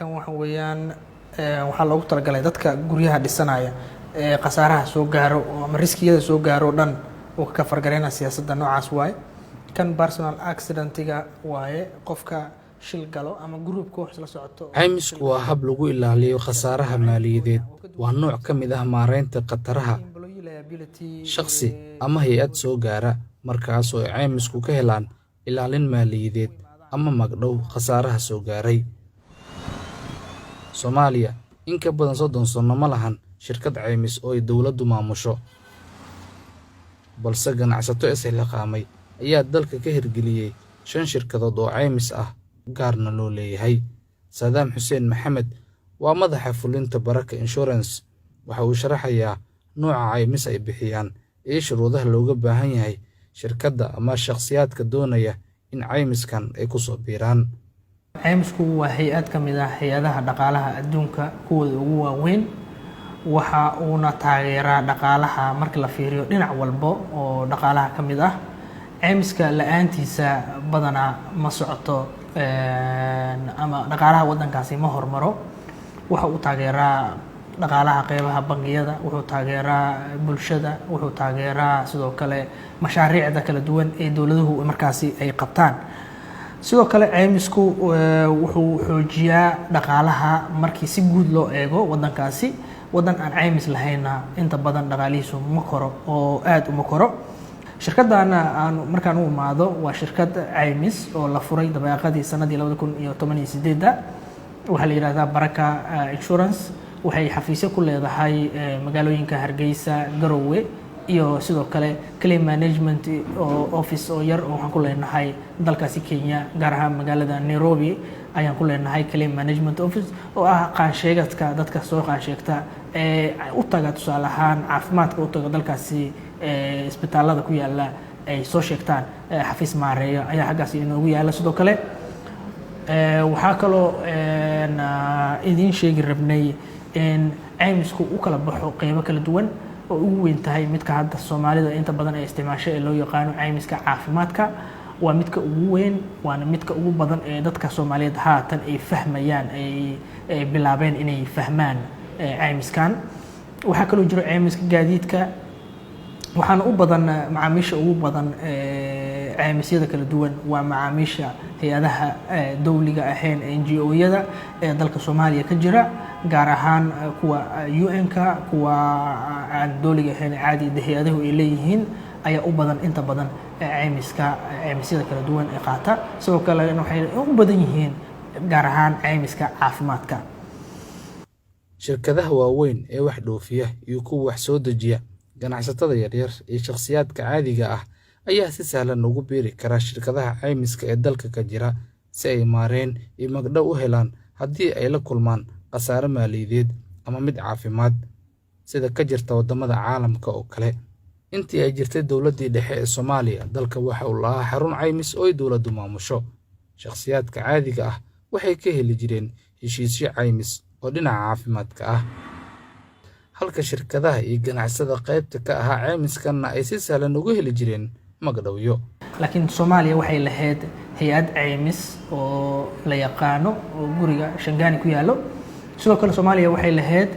kan waxa weeyaan waxaa loogu talagalay dadka guryaha dhisanaya ee qasaaraha soo gaaro ama riskiyada soo gaaro dhan oo ka fargareena siyaasadda noocaas waaye kan personal accidentiga waaye qofka shil galo ama group koox la socoto. Caymisku waa hab lagu ilaaliyo khasaaraha maaliyadeed. Waa nooc ka mid ah maareynta khataraha shakhsi ama hay'ad soo gaara markaas oo caymisku ka helaan ilaalin maaliyadeed ama magdhow khasaaraha soo gaaray. Soomaaliya in ka badan 30 sano ma lahan shirkad caymis oo ay dawladdu maamusho, balse ganacsato isxilqaamay ayaa dalka ka hirgeliyay 5 shirkadood oo caymis ah gaarna loo leeyahay. Saadam Xuseen Maxamed waa madaxa fulinta Baraka Insurance. Waxa uu sharaxayaa nooca caymis ay bixiyaan iyo shuruudaha looga baahan yahay shirkadda ama shakhsiyaadka doonaya in caymiskan ay ku soo biiraan. Caymisku waa hay'ad ka mid ah hay'adaha dhaqaalaha adduunka kuwooda ugu waaweyn. Waxa uuna taageeraa dhaqaalaha marka la fiiriyo dhinac walba oo dhaqaalaha ka mid ah. Caymiska la'aantiisa badanaa ma socoto ama dhaqaalaha waddankaasi ma hormaro. Waxa uu taageeraa dhaqaalaha qaybaha bangiyada, wuxuu taageeraa bulshada, wuxuu taageeraa sidoo kale mashaariicda kala duwan ee dawladuhu markaasi ay qabtaan. Sidoo kale caymisku wuxuu xoojiyaa dhaqaalaha markii si guud loo eego waddankaasi. Waddan aan caymis lahayna inta badan dhaqaalihiisu ma koro oo aad uma koro. Shirkadana aan markaan u imaado waa shirkad caymis oo la furay dabaaqadii sanadii 2018. Waxa la yiraahdaa Baraka Insurance. Waxay xafiisyo ku leedahay magaalooyinka Hargeysa, Garowe iyo sidoo kale claim management office oo yar oo waxaan ku leenahay dalkaasi Kenya, gaar ahaan magaalada Nairobi ayaan ku leenahay claim management office oo ah qaansheegadka dadka soo qaansheegta ee u taga tusaale ahaan caafimaadka u taga dalkaasi isbitaalada ku yaala ay soo sheegtaan xafiis maareeya ayaa xaggaas inoogu yaala. Sidoo kale waxaa kaloo idin sheegi rabnay in caymisku u kala baxo qaybo kala duwan oo ugu weyn tahay midka hadda Soomaalida inta badan ay isticmaashay ee loo yaqaan caymiska caafimaadka. Waa midka ugu weyn, waana midka ugu badan ee dadka Soomaaliyeed haatan ay fahmayaan, ay bilaabeen inay fahmaan caymiskan. Waxaa kaloo jiro caymiska gaadiidka. waxaana u badan macaamiisha ugu badan caymisyada kala duwan waa macaamiisha hay'adaha dawliga ahayn NGO-yada ee dalka Soomaaliya ka jira, gaar ahaan kuwa UN-ka, kuwa aan dawliga ahayn caadi hay'adahu ay leeyihiin ayaa u badan inta badan caymisyada kala duwan ee qaata. Sidoo kale waxay u badan yihiin gaar ahaan caymiska caafimaadka. Shirkadaha waaweyn ee wax dhoofiya iyo kuwa wax soo dejiya, ganacsatada yaryar iyo shakhsiyaadka caadiga ah ayaa si sahlan ugu biiri kara shirkadaha caymiska ee dalka ka jira si ay maareen iyo magdhow u helaan haddii ay la kulmaan khasaare maaliyadeed ama mid caafimaad sida ka jirta wadamada caalamka oo kale. Intii ay jirtay dawladdii dhexe ee Soomaaliya, dalka waxa uu lahaa xarun caymis oo ay dawladdu maamusho. Shakhsiyaadka caadiga ah waxay ka heli jireen heshiisyo caymis oo dhinaca caafimaadka ah, halka shirkadaha iyo ganacsada qaybta ka ahaa caymiskanna ay si sahlan ugu heli jireen magdhowyo. Laakiin Soomaaliya waxay lahayd hay'ad caymis oo la yaqaano oo guriga Shangani ku yaalo. Sidoo kale Soomaaliya waxay lahayd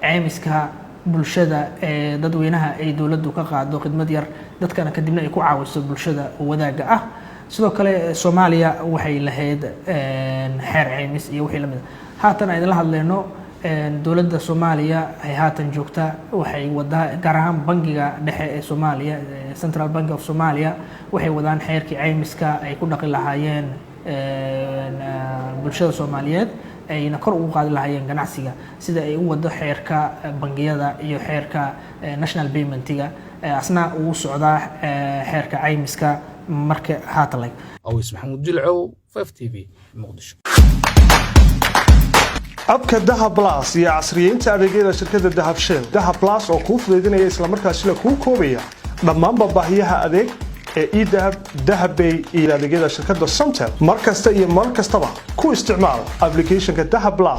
caymiska bulshada ee dadweynaha ay dawladdu ka qaado khidmad yar dadkana kadibna ay ku caawiso bulshada wadaaga ah. Sidoo kale Soomaaliya waxay lahayd xeer caymis iyo wixii la mid ah. Haatan ay la hadlayno dawladda Soomaaliya ay haatan joogta waxay wadaa gaar ahaan bangiga dhexe ee Soomaaliya, Central Bank of Somalia, waxay wadaan xeerkii caymiska ay ku dhaqi lahaayeen bulshada Soomaaliyeed ayna kor ugu qaadi lahaayeen ganacsiga sida ay u wado xeerka bangiyada iyo xeerka national payment-iga asna uu socdaa xeerka caymiska marka haatan lay. Awis Maxamuud Jilcow, 5TV, Muqdisho. abka Dahab Plus iyo casriyeynta adeegyada shirkadda Dahab Shell. Dahab Plus oo kuu fududeynaya isla markaasina kuu koobaya dhammaan baahiyaha adeeg ee eDahab, Dahabbay iyo adeegyada shirkadda Somtel. Mar kasta iyo mar kastaba ku isticmaal application-ka Dahab Plus.